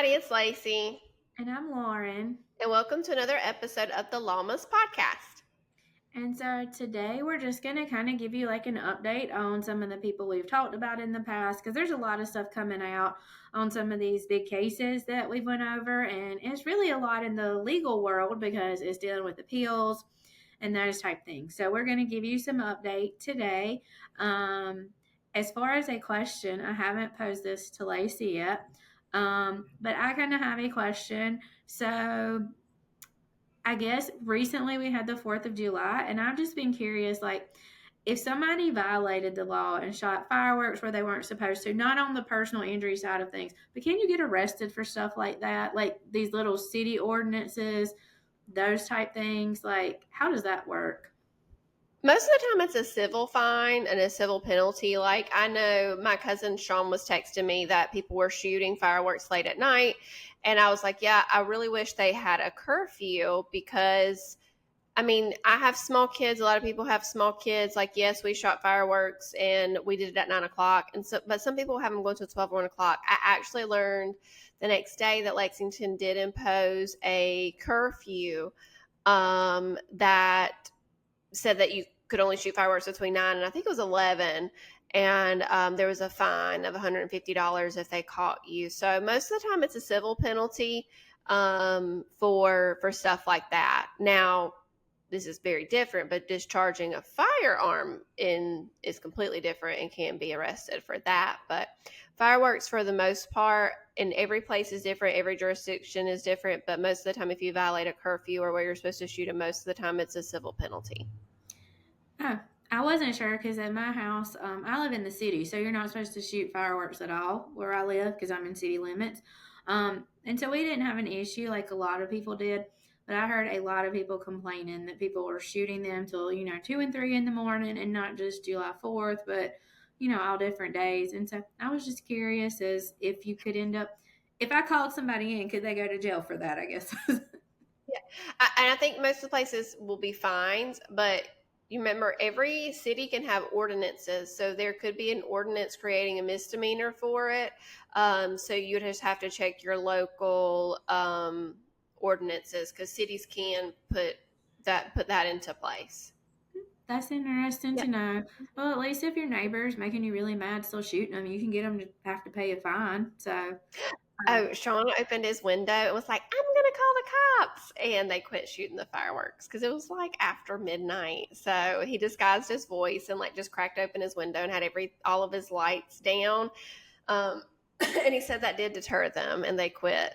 everybody, it's Lacey. And I'm Lauren. And welcome to another episode of the Lawmas Podcast. And so today we're just going to kind of give you like an update on some of the people we've talked about in the past, because there's a lot of stuff coming out on some of these big cases that we've went over. And it's really a lot in the legal world because it's dealing with appeals and those type things. So we're going to give you some update today. As far as a question, I haven't posed this to Lacey yet, but I kind of have a question. So I guess recently we had the 4th of July, and I've just been curious, like, if somebody violated the law and shot fireworks where they weren't supposed to, not on the personal injury side of things, but can you get arrested for stuff like that? Like these little city ordinances, those type things, like, how does that work? Most of the time it's a civil fine and a civil penalty. Like, I know my cousin Sean was texting me that people were shooting fireworks late at night. And I was like, yeah, I really wish they had a curfew because, I mean, I have small kids. A lot of people have small kids. Like, yes, we shot fireworks and we did it at 9 o'clock. But some people have them go until 12 or 1 o'clock. I actually learned the next day that Lexington did impose a curfew that said that you could only shoot fireworks between 9 and I think it was 11. And there was a fine of $150 if they caught you. So most of the time it's a civil penalty for stuff like that. Now, this is very different, but discharging a firearm is completely different and can be arrested for that. But fireworks, for the most part, in every place is different. Every jurisdiction is different. But most of the time, if you violate a curfew or where you're supposed to shoot them, most of the time it's a civil penalty. Oh, I wasn't sure because at my house, I live in the city, so you're not supposed to shoot fireworks at all where I live because I'm in city limits. And so we didn't have an issue like a lot of people did. But I heard a lot of people complaining that people were shooting them till, 2 and 3 in the morning, and not just July 4th, but, all different days. And so I was just curious as if you could end up, if I called somebody in, could they go to jail for that, I guess? Yeah. And I think most of the places will be fines, but you remember every city can have ordinances. So there could be an ordinance creating a misdemeanor for it. So you just have to check your local ordinances because cities can put that into place. That's interesting to know. Well, at least if your neighbor's making you really mad still shooting them, you can get them to have to pay a fine. So, Oh, Sean opened his window and was like, I'm going to call the cops. And they quit shooting the fireworks because it was like after midnight. So he disguised his voice and like just cracked open his window and had all of his lights down. And he said that did deter them and they quit,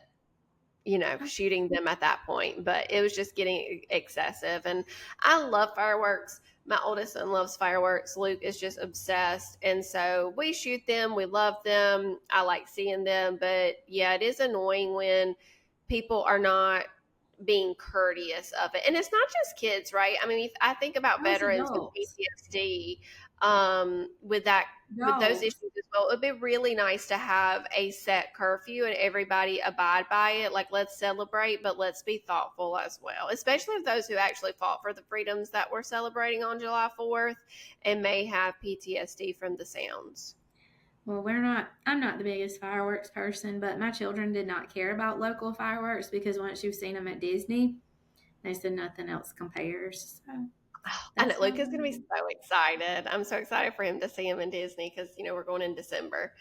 shooting them at that point. But it was just getting excessive. And I love fireworks. My oldest son loves fireworks. Luke is just obsessed. And so we shoot them. We love them. I like seeing them. But yeah, it is annoying when people are not being courteous of it. And it's not just kids, right? I mean, I think about veterans with PTSD with those issues as well. It would be really nice to have a set curfew and everybody abide by it. Like, let's celebrate, but let's be thoughtful as well, especially of those who actually fought for the freedoms that we're celebrating on July 4th and may have PTSD from the sounds. Well, I'm not the biggest fireworks person, but my children did not care about local fireworks because once you've seen them at Disney, they said nothing else compares. So I know Luke is going to be so excited. I'm so excited for him to see him in Disney because, we're going in December.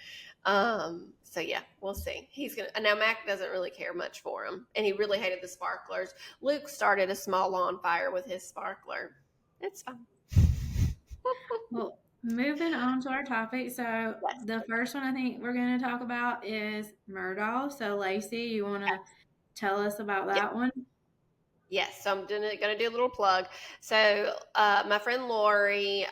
So yeah, we'll see. Now Mac doesn't really care much for him and he really hated the sparklers. Luke started a small lawn fire with his sparkler. It's fun. Well, moving on to our topic. So the first one I think we're going to talk about is Murdaugh. So Lacey, you want to tell us about that one? Yes, so I'm going to do a little plug. So my friend Lori,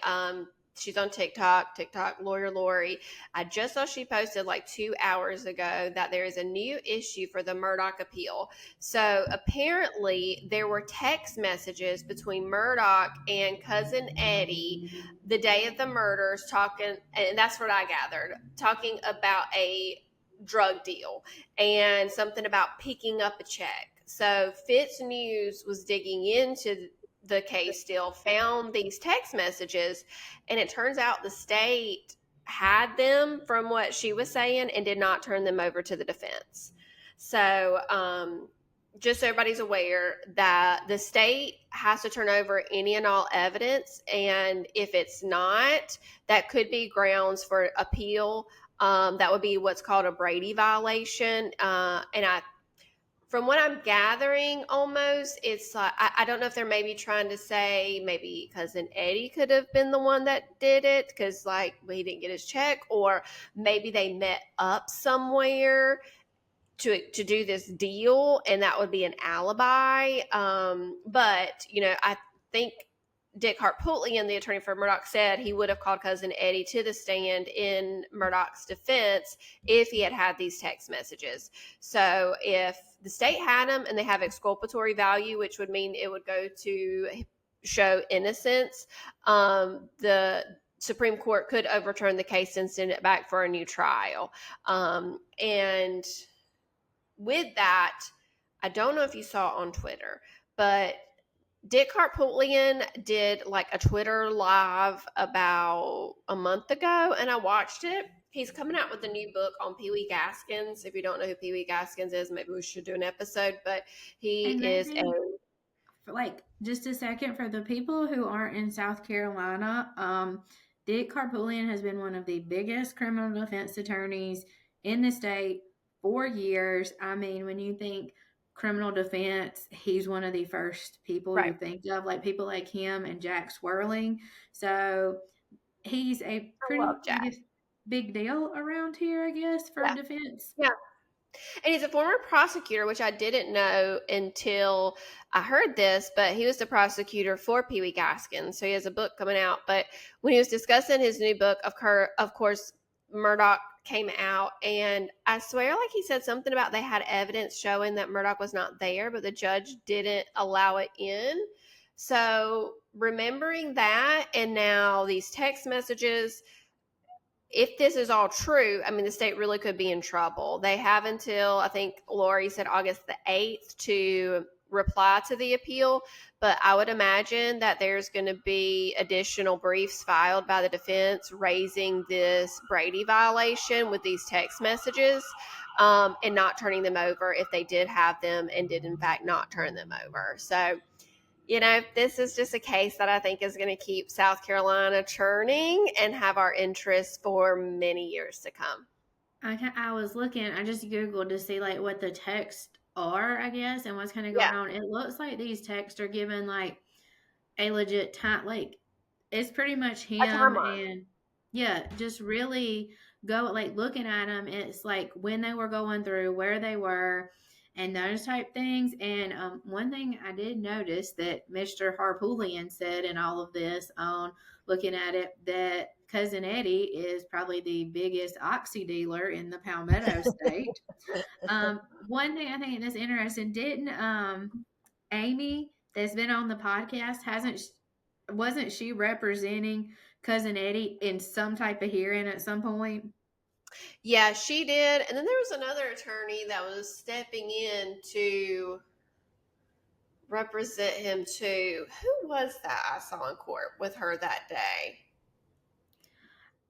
she's on TikTok, Lawyer Lori. I just saw she posted like 2 hours ago that there is a new issue for the Murdaugh appeal. So apparently there were text messages between Murdaugh and cousin Eddie the day of the murders talking, and that's what I gathered, talking about a drug deal and something about picking up a check. So Fitz News was digging into the case still, found these text messages, and it turns out the state had them from what she was saying and did not turn them over to the defense. So, just so everybody's aware that the state has to turn over any and all evidence. And if it's not, that could be grounds for appeal. That would be what's called a Brady violation. From what I'm gathering, almost, it's like, I don't know if they're maybe trying to say maybe cousin Eddie could have been the one that did it because, like, he didn't get his check, or maybe they met up somewhere to do this deal, and that would be an alibi. But I think Dick Harpootlian, the attorney for Murdaugh, said he would have called cousin Eddie to the stand in Murdaugh's defense if he had had these text messages. So if the state had them and they have exculpatory value, which would mean it would go to show innocence, the Supreme Court could overturn the case and send it back for a new trial. And with that, I don't know if you saw on Twitter, but Dick Harpootlian did like a Twitter live about a month ago, and I watched it. He's coming out with a new book on Pee Wee Gaskins. If you don't know who Pee Wee Gaskins is, maybe we should do an episode. But he And is maybe, like, just a second for the people who aren't in South Carolina, Dick Harpootlian has been one of the biggest criminal defense attorneys in the state for years. I mean, when you think criminal defense, he's one of the first people you right. think of, like people like him and Jack Swirling. So he's a I pretty, love I Jack. guess, big deal around here, I guess, for Yeah. defense. Yeah. And he's a former prosecutor, which I didn't know until I heard this, but he was the prosecutor for Pee Wee Gaskins. So he has a book coming out. But when he was discussing his new book, of course, Murdaugh came out, and I swear like he said something about they had evidence showing that Murdaugh was not there, but the judge didn't allow it in. So remembering that, and now these text messages, if this is all true, I mean, the state really could be in trouble. They have until, I think Lori said, August the 8th to reply to the appeal. But I would imagine that there's going to be additional briefs filed by the defense raising this Brady violation with these text messages, and not turning them over if they did have them and did, in fact, not turn them over. So, this is just a case that I think is going to keep South Carolina churning and have our interest for many years to come. I was looking, I just Googled to see like what the texts are, I guess, and what's kind of Yeah. going on. It looks like these texts are given like a legit time, like it's pretty much A him timeline. and yeah, just really go like looking at them. It's like when they were going through, where they were, and those type things. And one thing I did notice that Mr. Harpootlian said in all of this on looking at it, that cousin Eddie is probably the biggest oxy dealer in the Palmetto State. One thing I think that's interesting, didn't Amy that's been on the podcast wasn't she representing cousin Eddie in some type of hearing at some point? Yeah, she did. And then there was another attorney that was stepping in to represent him too. Who was that I saw in court with her that day?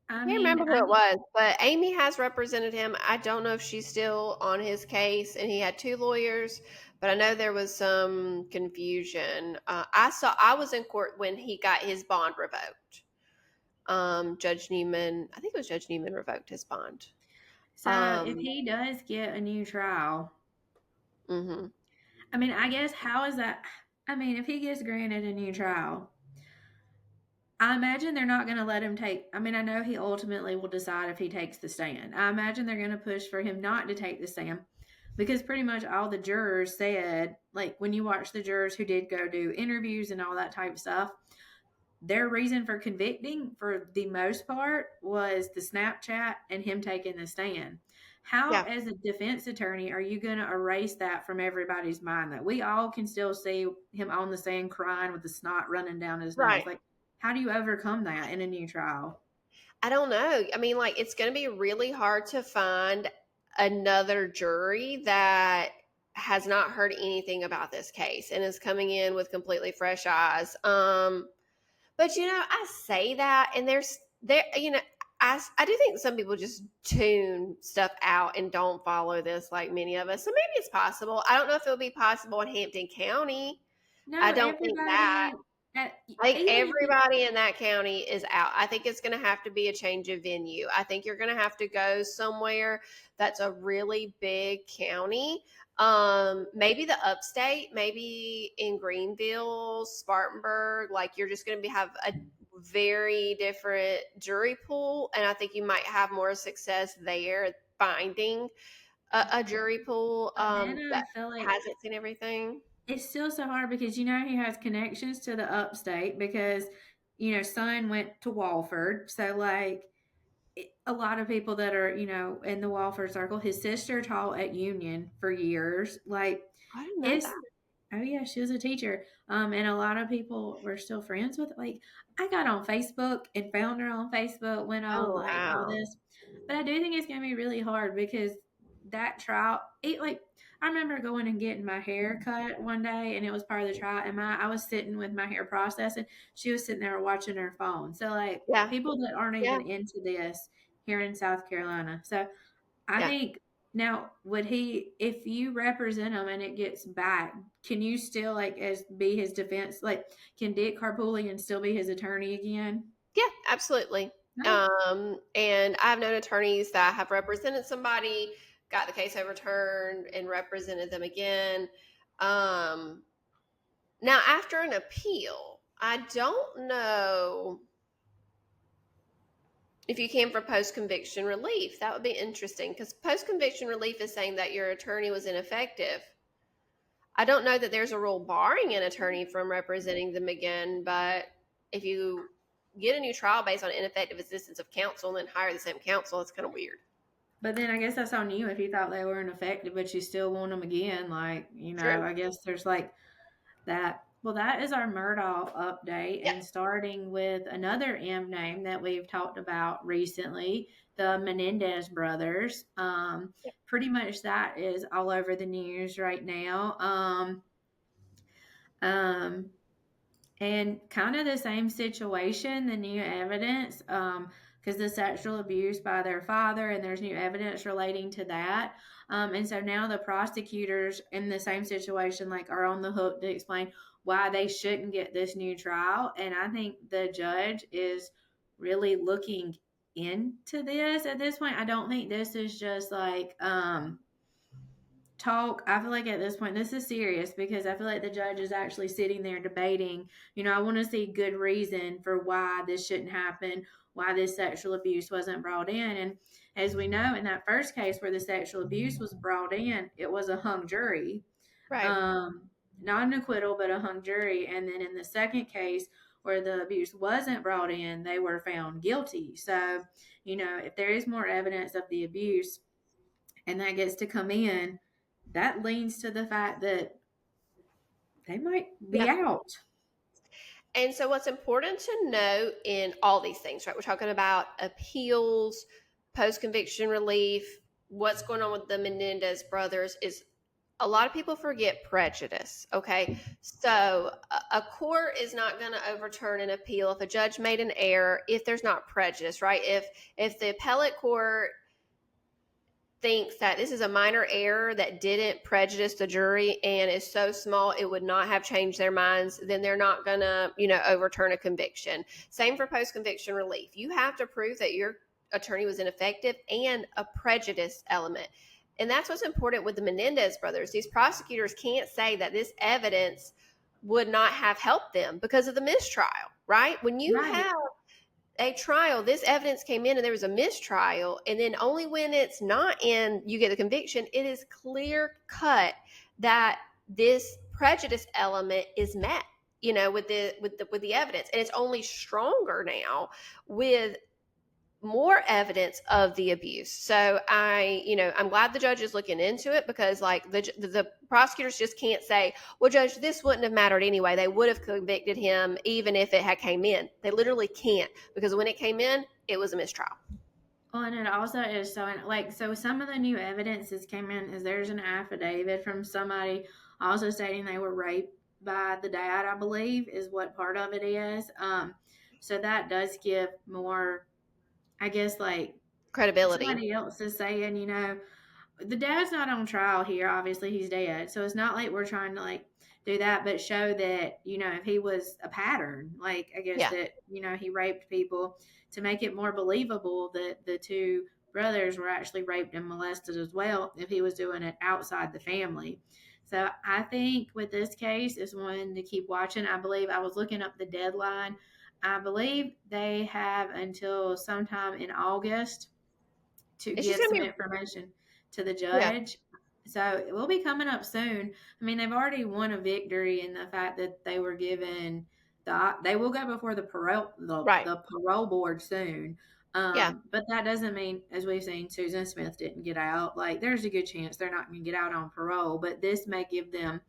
I can't remember who it was, but Amy has represented him. I don't know if she's still on his case, and he had two lawyers, but I know there was some confusion. I was in court when he got his bond revoked. Judge Neiman, I think it was Judge Neiman revoked his bond. So if he does get a new trial, mm-hmm. I mean, I guess how is that? I mean, if he gets granted a new trial, I imagine they're not going to let him take. I mean, I know he ultimately will decide if he takes the stand. I imagine they're going to push for him not to take the stand because pretty much all the jurors said, like when you watch the jurors who did go do interviews and all that type of stuff, their reason for convicting for the most part was the Snapchat and him taking the stand. How, as a defense attorney, are you going to erase that from everybody's mind that we all can still see him on the stand crying with the snot running down his nose? Like, how do you overcome that in a new trial? I don't know. I mean, like, it's going to be really hard to find another jury that has not heard anything about this case and is coming in with completely fresh eyes. But I say that, and there, I do think some people just tune stuff out and don't follow this like many of us. So maybe it's possible. I don't know if it'll be possible in Hampton County. I No, don't think that. everybody, uh, I think even if you, everybody in that county is out. I think it's going to have to be a change of venue. I think you're going to have to go somewhere that's a really big county. Maybe the upstate, maybe in Greenville, Spartanburg. Like you're just going to have a very different jury pool, and I think you might have more success there finding a jury pool but then I that feel like hasn't seen everything. it's still so hard because he has connections to the upstate because son went to Walford, so like a lot of people that are in the Walford circle. His sister taught at Union for years. Like I didn't know it's that. oh yeah, she was a teacher. And a lot of people were still friends with. Like I got on Facebook and found her on Facebook, went on Oh like all wow. this, but I do think it's gonna be really hard because that trial. I remember going and getting my hair cut one day, and it was part of the trial. And I was sitting with my hair processing. She was sitting there watching her phone. So like Yeah. people that aren't Yeah. even into this here in South Carolina. So I Yeah. think now would he, if you represent him and it gets back, can you still like as be his defense? Like, can Dick Carpoolian still be his attorney again? Yeah, absolutely. No. And I've known attorneys that have represented somebody, got the case overturned, and represented them again. Um, Now, after an appeal, I don't know if you can for post conviction relief. That would be interesting because post conviction relief is saying that your attorney was ineffective. I don't know that there's a rule barring an attorney from representing them again, but if you get a new trial based on ineffective assistance of counsel and then hire the same counsel, it's kind of weird. But then I guess that's on you if you thought they were ineffective, but you still want them again. Like, True. I guess there's like that. Well, that is our Murdaugh update, Yeah. and starting with another M name that we've talked about recently, the Menendez brothers. Pretty much that is all over the news right now. Um, and kind of the same situation, the new evidence, because the sexual abuse by their father, and there's new evidence relating to that. And so now the prosecutors in the same situation, like, are on the hook to explain why they shouldn't get this new trial. And I think the judge is really looking into this at this point. I don't think this is just like, talk. I feel like at this point this is serious because I feel like the judge is actually sitting there debating, I want to see good reason for why this shouldn't happen, why this sexual abuse wasn't brought in. And as we know, in that first case where the sexual abuse was brought in, it was a hung jury. Right. um Not an acquittal, but a hung jury. And then in the second case where the abuse wasn't brought in, they were found guilty. So if there is more evidence of the abuse and that gets to come in, that leans to the fact that they might be Yeah. out. And so, what's important to note in all these things, right? We're talking about appeals, post conviction relief, what's going on with the Menendez brothers is a lot of people forget prejudice. Okay. So, a court is not going to overturn an appeal if a judge made an error if there's not prejudice, right? If the appellate court thinks that this is a minor error that didn't prejudice the jury and is so small it would not have changed their minds, then they're not going to, overturn a conviction. Same for post-conviction relief. You have to prove that your attorney was ineffective and a prejudice element. And that's what's important with the Menendez brothers. These prosecutors can't say that this evidence would not have helped them because of the mistrial, right? When you Right. have a trial, this evidence came in and there was a mistrial, and then only when it's not in you get the conviction, it is clear cut that this prejudice element is met, with the evidence. And it's only stronger now with more evidence of the abuse. So I'm glad the judge is looking into it because like the prosecutors just can't say, well, judge, this wouldn't have mattered anyway. They would have convicted him even if it had came in. They literally can't because when it came in, it was a mistrial. Well, and it also is so some of the new evidence that came in is there's an affidavit from somebody also stating they were raped by the dad, I believe, is what part of it is. So that does give more, I guess, like, Credibility. somebody else is saying, the dad's not on trial here. Obviously, he's dead. So it's not like we're trying to, like, do that, but show that, if he was a pattern, like, I guess Yeah. that, he raped people, to make it more believable that the two brothers were actually raped and molested as well if he was doing it outside the family. So I think with this case is one to keep watching. I believe I was looking up the deadline. I believe they have until sometime in August to It's just get going some to be, information to the yeah, judge. So it will be coming up soon. I mean, they've already won a victory in the fact that they were given they will go before the right. parole board soon. Yeah. But that doesn't mean, as we've seen, Susan Smith didn't get out. Like, there's a good chance they're not going to get out on parole, but this may give them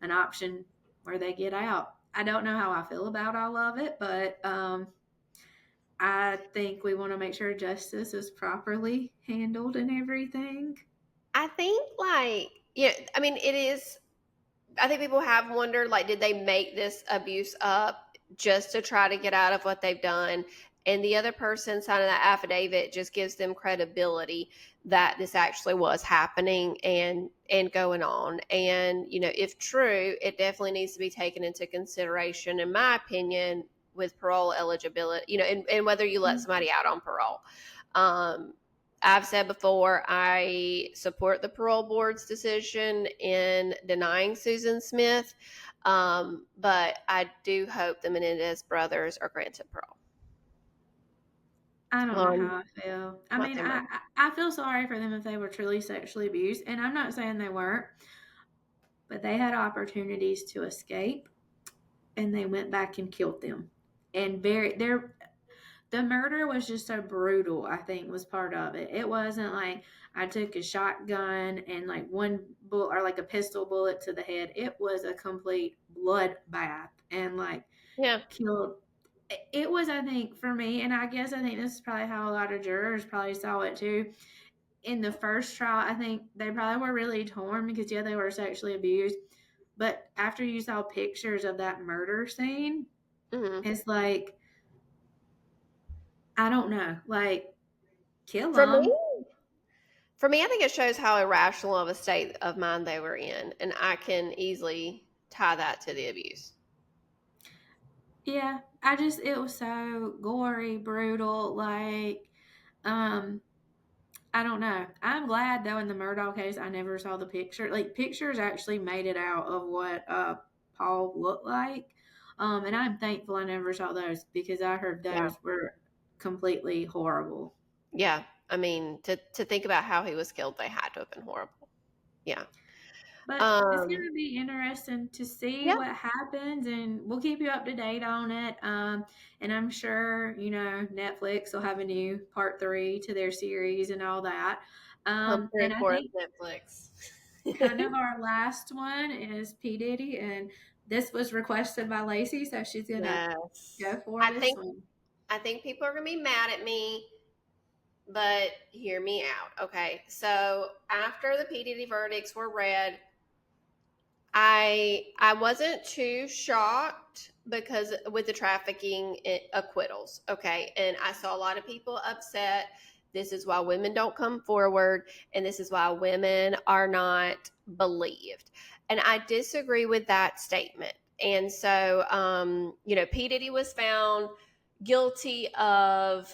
an option where they get out. I don't know how I feel about all of it, but I think we want to make sure justice is properly handled and everything. I think, like, yeah, I mean, it is, I think people have wondered, like, did they make this abuse up just to try to get out of what they've done? And the other person signing that affidavit just gives them credibility that this actually was happening and going on. And, if true, it definitely needs to be taken into consideration, in my opinion, with parole eligibility, and whether you let somebody out on parole. I've said before, I support the parole board's decision in denying Susan Smith, but I do hope the Menendez brothers are granted parole. I don't know how I feel. I mean, What they I feel sorry for them if they were truly sexually abused, and I'm not saying they weren't, but they had opportunities to escape, and they went back and killed them. And the murder was just so brutal, I think, was part of it. It wasn't like I took a shotgun and like one bullet or like a pistol bullet to the head. It was a complete bloodbath and like yeah, killed. It was, I think, for me, and I guess I think this is probably how a lot of jurors probably saw it too. In the first trial, I think they probably were really torn because, yeah, they were sexually abused. But after you saw pictures of that murder scene, mm-hmm. it's like, I don't know, like, kill For me, them. I think it shows how irrational of a state of mind they were in, and I can easily tie that to the abuse. Yeah, it was so gory, brutal, like, I don't know. I'm glad though in the Murdaugh case I never saw the picture. Like, pictures actually made it out of what Paul looked like. And I'm thankful I never saw those because I heard Yeah. those were completely horrible. Yeah. I mean, to think about how he was killed, they had to have been horrible. Yeah. But it's going to be interesting to see Yeah. what happens, and we'll keep you up to date on it. And I'm sure, Netflix will have a new part 3 to their series and all that. I'm very And I for think Netflix. kind of our last one is P. Diddy, and this was requested by Lacey, so she's going to Yes. go for I this think one. I think people are going to be mad at me, but hear me out. Okay. So after the P. Diddy verdicts were read, I wasn't too shocked because with the trafficking acquittals, okay, and I saw a lot of people upset. This is why women don't come forward, and this is why women are not believed. And I disagree with that statement. And so, P. Diddy was found guilty of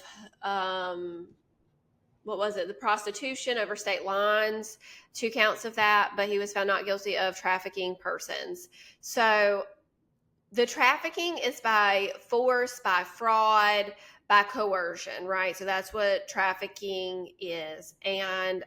what was it? The prostitution over state lines, 2 counts of that, but he was found not guilty of trafficking persons. So the trafficking is by force, by fraud, by coercion, right? So that's what trafficking is. And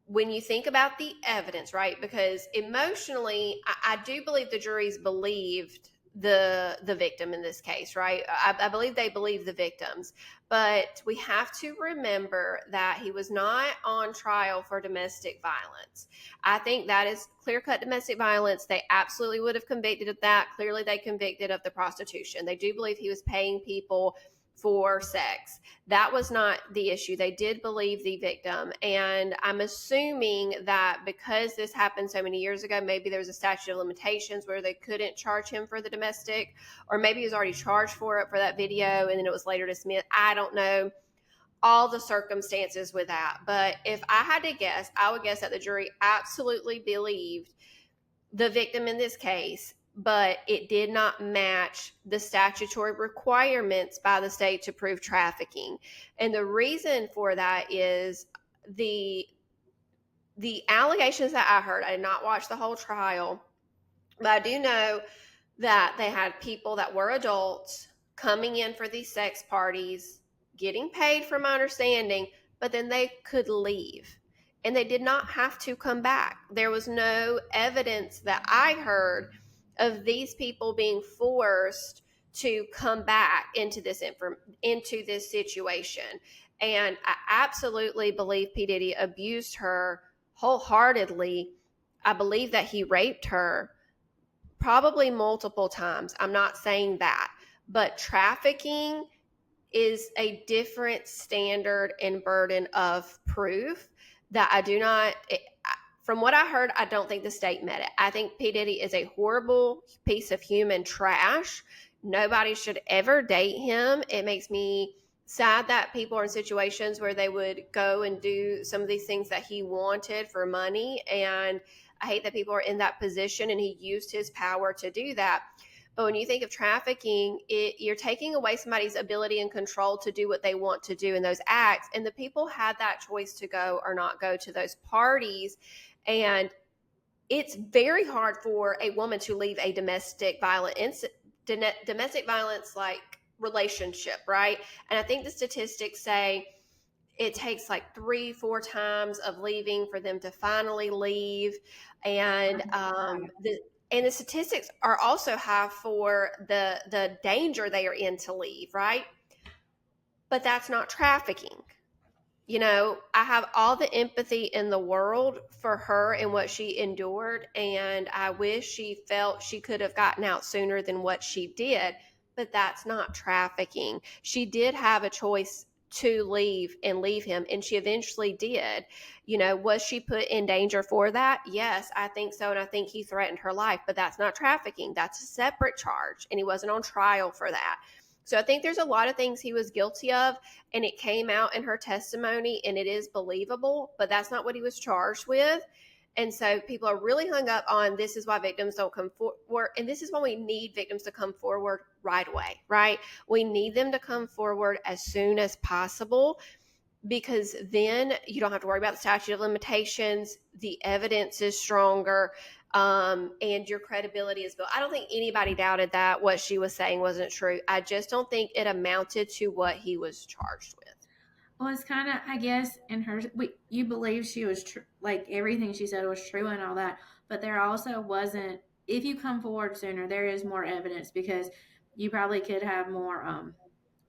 when you think about the evidence, right? Because emotionally, I do believe the juries believed the victim in this case, right? I believe they believe the victims, but we have to remember that he was not on trial for domestic violence. I think that is clear-cut domestic violence. They absolutely would have convicted of that. Clearly, they convicted of the prostitution. They do believe he was paying people for sex. That was not the issue. They did believe the victim. And I'm assuming that because this happened so many years ago, maybe there was a statute of limitations where they couldn't charge him for the domestic, or maybe he was already charged for it for that video and then it was later dismissed. I don't know. all the circumstances with that. But if I had to guess, I would guess that the jury absolutely believed the victim in this case, but it did not match the statutory requirements by the state to prove trafficking. And the reason for that is the allegations that I heard. I did not watch the whole trial, but I do know that they had people that were adults coming in for these sex parties, getting paid from my understanding, but then they could leave and they did not have to come back. There was no evidence that I heard of these people being forced to come back into this situation. And I absolutely believe P. Diddy abused her wholeheartedly. I believe that he raped her probably multiple times. I'm not saying that, but trafficking is a different standard and burden of proof that I do not, from what I heard, I don't think the state met it. I think P. Diddy is a horrible piece of human trash. Nobody should ever date him. It makes me sad that people are in situations where they would go and do some of these things that he wanted for money. And I hate that people are in that position and he used his power to do that. But when you think of trafficking, you're taking away somebody's ability and control to do what they want to do in those acts. And the people had that choice to go or not go to those parties. And it's very hard for a woman to leave a domestic violence like relationship, right? And I think the statistics say it takes like 3-4 times of leaving for them to finally leave. And the statistics are also high for the danger they are in to leave, right? But that's not trafficking. I have all the empathy in the world for her and what she endured, and I wish she felt she could have gotten out sooner than what she did, but that's not trafficking. She did have a choice to leave him, and she eventually did. Was she put in danger for that? Yes, I think so, and I think he threatened her life, but that's not trafficking. That's a separate charge, and he wasn't on trial for that. So I think there's a lot of things he was guilty of, and it came out in her testimony, and it is believable, but that's not what he was charged with. And so people are really hung up on this is why victims don't come forward, and this is why we need victims to come forward right away, right? We need them to come forward as soon as possible, because then you don't have to worry about the statute of limitations. The evidence is stronger. And your credibility is built. I don't think anybody doubted that what she was saying wasn't true. I just don't think it amounted to what he was charged with. Well, it's kind of, I guess, you believe she was like everything she said was true and all that, but there also wasn't. If you come forward sooner, there is more evidence because you probably could have more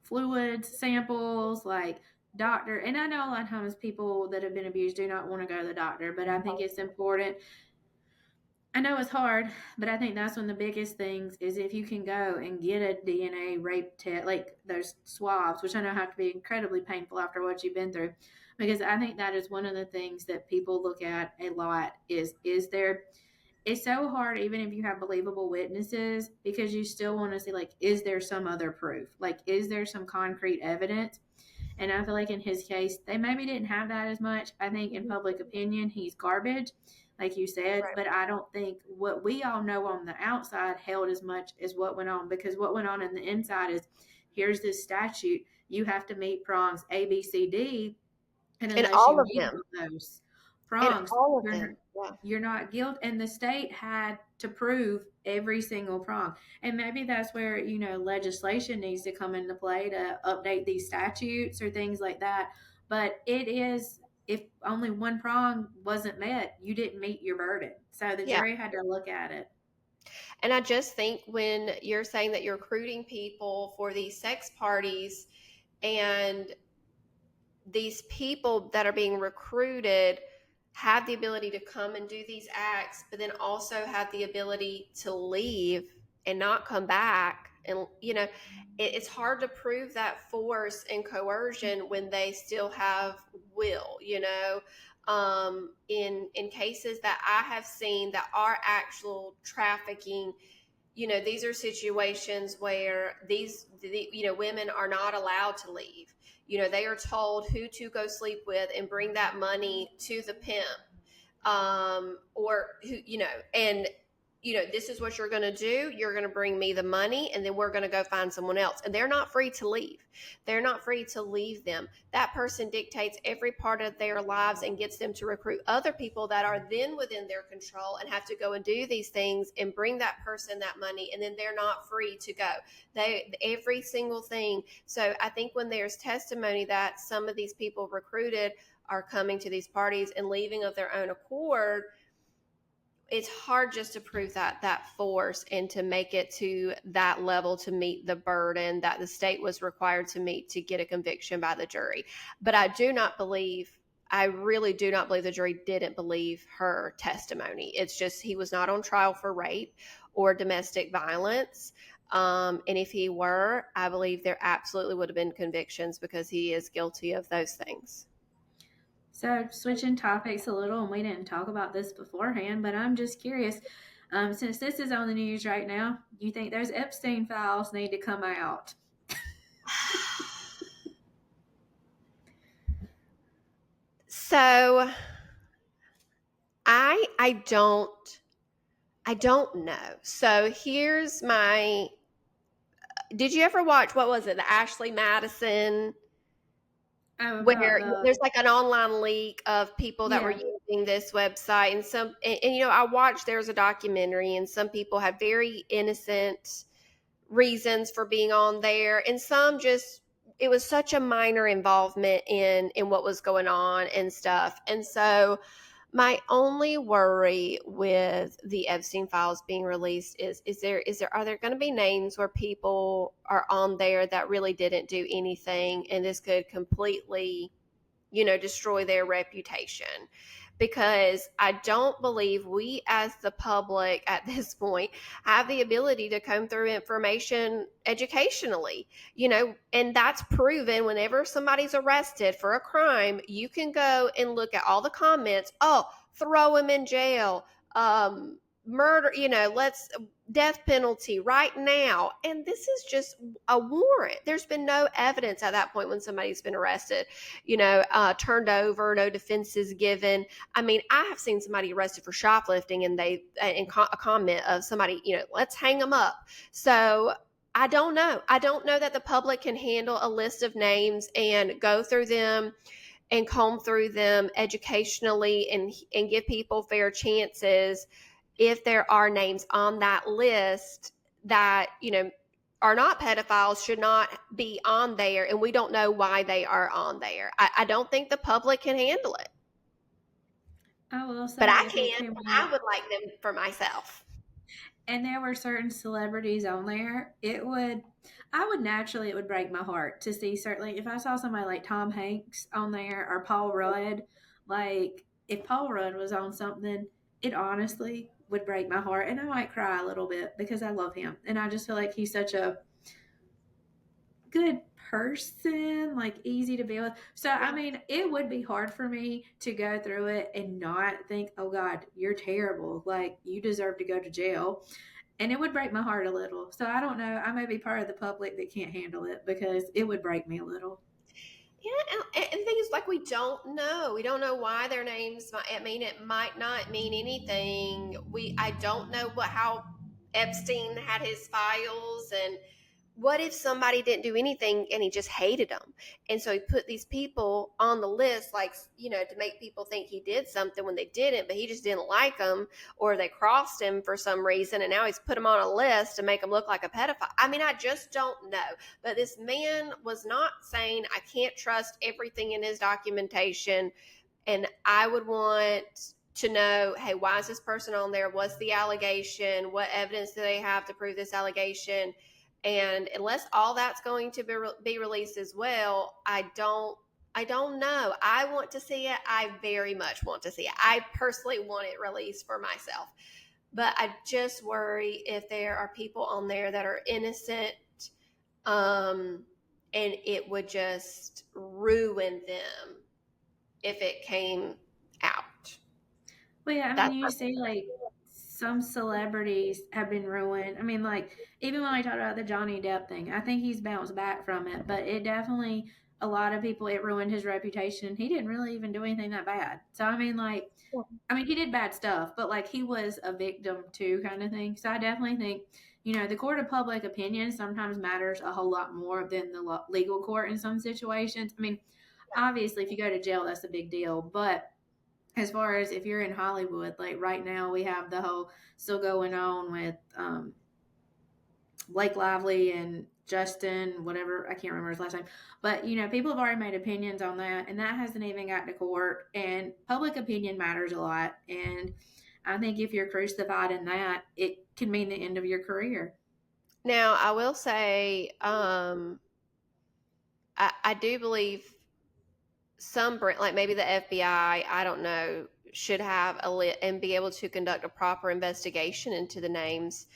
fluids samples, like doctor. And I know a lot of times people that have been abused do not want to go to the doctor, but I think it's important. I know it's hard, but I think that's one of the biggest things is if you can go and get a DNA rape test, like those swabs, which I know have to be incredibly painful after what you've been through, because I think that is one of the things that people look at a lot is there, it's so hard even if you have believable witnesses because you still want to see, like, is there some other proof? Like, is there some concrete evidence? And I feel like in his case, they maybe didn't have that as much. I think in public opinion, he's garbage, like you said, Right. but I don't think what we all know on the outside held as much as what went on, because what went on in the inside is here's this statute. You have to meet prongs A, B, C, D. And And unless all you of meet them. those And prongs, all of them. Yeah. you're not guilty. And the state had to prove every single prong. And maybe that's where, legislation needs to come into play to update these statutes or things like that. But it is, if only one prong wasn't met, you didn't meet your burden. So the Yeah. jury had to look at it. And I just think when you're saying that you're recruiting people for these sex parties, and these people that are being recruited have the ability to come and do these acts, but then also have the ability to leave and not come back. And, it's hard to prove that force and coercion when they still have will, in cases that I have seen that are actual trafficking. These are situations where women are not allowed to leave. They are told who to go sleep with and bring that money to the pimp, or who, and this is what you're going to do. You're going to bring me the money, and then we're going to go find someone else. And they're not free to leave. They're not free to leave them. That person dictates every part of their lives and gets them to recruit other people that are then within their control and have to go and do these things and bring that person that money. And then they're not free to go. Every single thing. So I think when there's testimony that some of these people recruited are coming to these parties and leaving of their own accord, it's hard just to prove that force and to make it to that level to meet the burden that the state was required to meet to get a conviction by the jury. But I really do not believe the jury didn't believe her testimony. It's just he was not on trial for rape or domestic violence. And if he were, I believe there absolutely would have been convictions because he is guilty of those things. So switching topics a little, and we didn't talk about this beforehand, but I'm just curious, since this is on the news right now, do you think those Epstein files need to come out? So I don't know. So here's did you ever watch, what was it, the Ashley Madison? Where there's like an online leak of people that were using this website, and I watched, there's a documentary, and some people had very innocent reasons for being on there, and some just, it was such a minor involvement in what was going on and stuff. And so my only worry with the Epstein files being released are there going to be names where people are on there that really didn't do anything, and this could completely, destroy their reputation? Because I don't believe we as the public at this point have the ability to comb through information educationally, and that's proven whenever somebody's arrested for a crime. You can go and look at all the comments. Oh, throw him in jail. Murder, let's death penalty right now. And this is just a warrant. There's been no evidence at that point when somebody's been arrested, turned over, no defenses given. I mean, I have seen somebody arrested for shoplifting, and a comment of somebody, let's hang them up. So I don't know. I don't know that the public can handle a list of names and go through them and comb through them educationally and give people fair chances if there are names on that list that, are not pedophiles, should not be on there, and we don't know why they are on there. I don't think the public can handle it. I will say, but I can. I would like them for myself. And there were certain celebrities on there. It would break my heart to see, certainly if I saw somebody like Tom Hanks on there or Paul Rudd. Like, if Paul Rudd was on something, it honestly would break my heart, and I might cry a little bit because I love him, and I just feel like he's such a good person, like easy to be with. So I mean, it would be hard for me to go through it and not think, oh God, you're terrible, like you deserve to go to jail. And it would break my heart a little. So I don't know, I may be part of the public that can't handle it, because it would break me a little. Yeah, and the thing is, like, we don't know why their names it might not mean anything. I don't know how Epstein had his files, and what if somebody didn't do anything and he just hated them? And so he put these people on the list, like, to make people think he did something when they didn't, but he just didn't like them, or they crossed him for some reason, and now he's put them on a list to make them look like a pedophile. I mean, I just don't know. But this man was not saying, I can't trust everything in his documentation. And I would want to know, hey, why is this person on there? What's the allegation? What evidence do they have to prove this allegation? And unless all that's going to be released as well, I don't know. I want to see it. I very much want to see it. I personally want it released for myself. But I just worry if there are people on there that are innocent, and it would just ruin them if it came out. Well, yeah, I mean, you see, like, some celebrities have been ruined. I mean, like, even when I talked about the Johnny Depp thing, I think he's bounced back from it, but it definitely a lot of people, it ruined his reputation. He didn't really even do anything that bad. So, I mean, like, he did bad stuff, but like he was a victim too, kind of thing. So I definitely think, the court of public opinion sometimes matters a whole lot more than the legal court in some situations. I mean, obviously, if you go to jail, that's a big deal. But as far as if you're in Hollywood, like right now, we have the whole still going on with Blake Lively and Justin, whatever, I can't remember his last name. But, people have already made opinions on that, and that hasn't even gotten to court. And public opinion matters a lot. And I think if you're crucified in that, it can mean the end of your career. Now, I will say, I do believe like maybe the FBI, I don't know, should have and be able to conduct a proper investigation into the names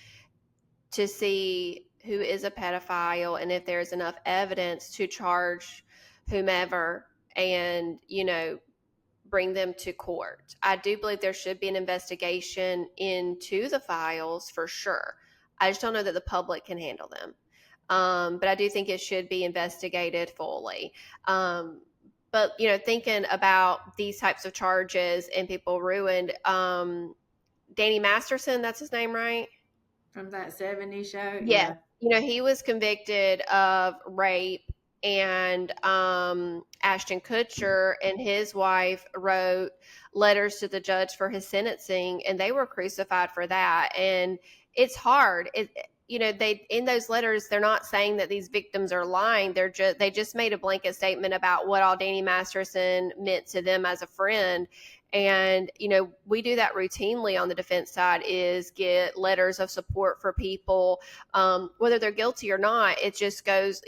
to see who is a pedophile and if there's enough evidence to charge whomever and, bring them to court. I do believe there should be an investigation into the files for sure. I just don't know that the public can handle them. But I do think it should be investigated fully. But, thinking about these types of charges and people ruined, Danny Masterson, that's his name, right? From that 70s show? Yeah. He was convicted of rape, and Ashton Kutcher and his wife wrote letters to the judge for his sentencing, and they were crucified for that. And it's hard. They in those letters, they're not saying that these victims are lying. They just made a blanket statement about what all Danny Masterson meant to them as a friend. And, we do that routinely on the defense side, is get letters of support for people, whether they're guilty or not. It just goes,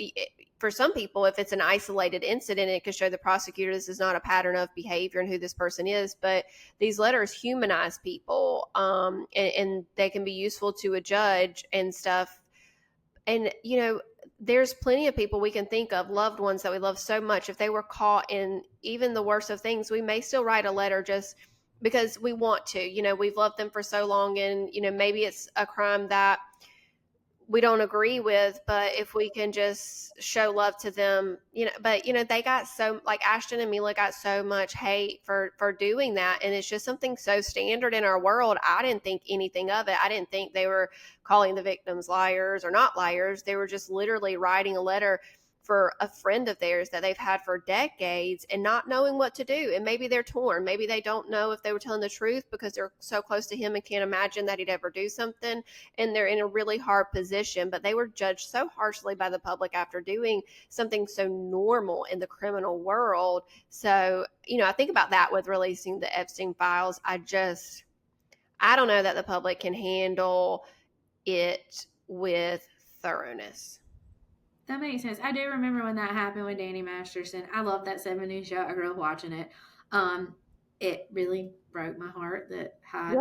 for some people, if it's an isolated incident, it could show the prosecutor this is not a pattern of behavior and who this person is. But these letters humanize people, and they can be useful to a judge and stuff. And, there's plenty of people we can think of, loved ones that we love so much. If they were caught in even the worst of things, we may still write a letter just because we want to. We've loved them for so long, and, maybe it's a crime that we don't agree with, but if we can just show love to them, but they got like Ashton and Mila got so much hate for doing that. And it's just something so standard in our world. I didn't think anything of it. I didn't think they were calling the victims liars or not liars. They were just literally writing a letter for a friend of theirs that they've had for decades and not knowing what to do. And maybe they're torn. Maybe they don't know if they were telling the truth because they're so close to him and can't imagine that he'd ever do something. And they're in a really hard position, but they were judged so harshly by the public after doing something so normal in the criminal world. So, I think about that with releasing the Epstein files. I don't know that the public can handle it with thoroughness. That makes sense. I do remember when that happened with Danny Masterson. I love that 70s show. I grew up watching it. It really broke my heart that Hyde,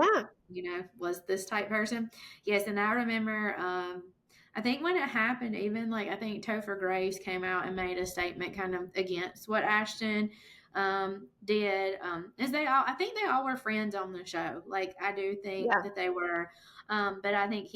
was this type person. Yes, and I remember, I think when it happened, even like I think Topher Grace came out and made a statement kind of against what Ashton did. I think they all were friends on the show. Like I do think that they were. But I think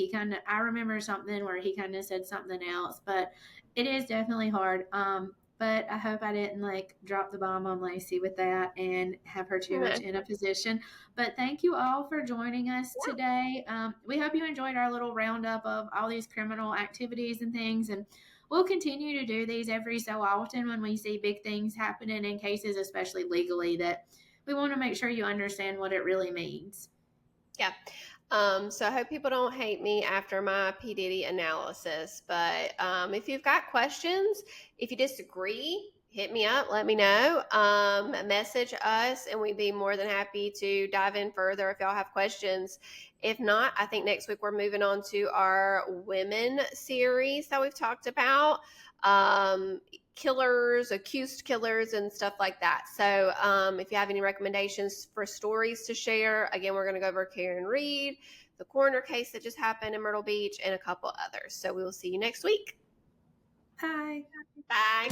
I remember something where he kind of said something else, but it is definitely hard. But I hope I didn't drop the bomb on Lacey with that and have her too much in a position. But thank you all for joining us today. We hope you enjoyed our little roundup of all these criminal activities and things. And we'll continue to do these every so often when we see big things happening in cases, especially legally, that we want to make sure you understand what it really means. Yeah. So I hope people don't hate me after my P. Diddy analysis, but if you've got questions, if you disagree, hit me up, let me know, message us, and we'd be more than happy to dive in further if y'all have questions. If not, I think next week we're moving on to our women series that we've talked about, killers, accused killers, and stuff like that. So if you have any recommendations for stories to share, again, we're going to go over Karen Reed, the coroner case that just happened in Myrtle Beach, and a couple others. So we will see you next week. Bye. Bye.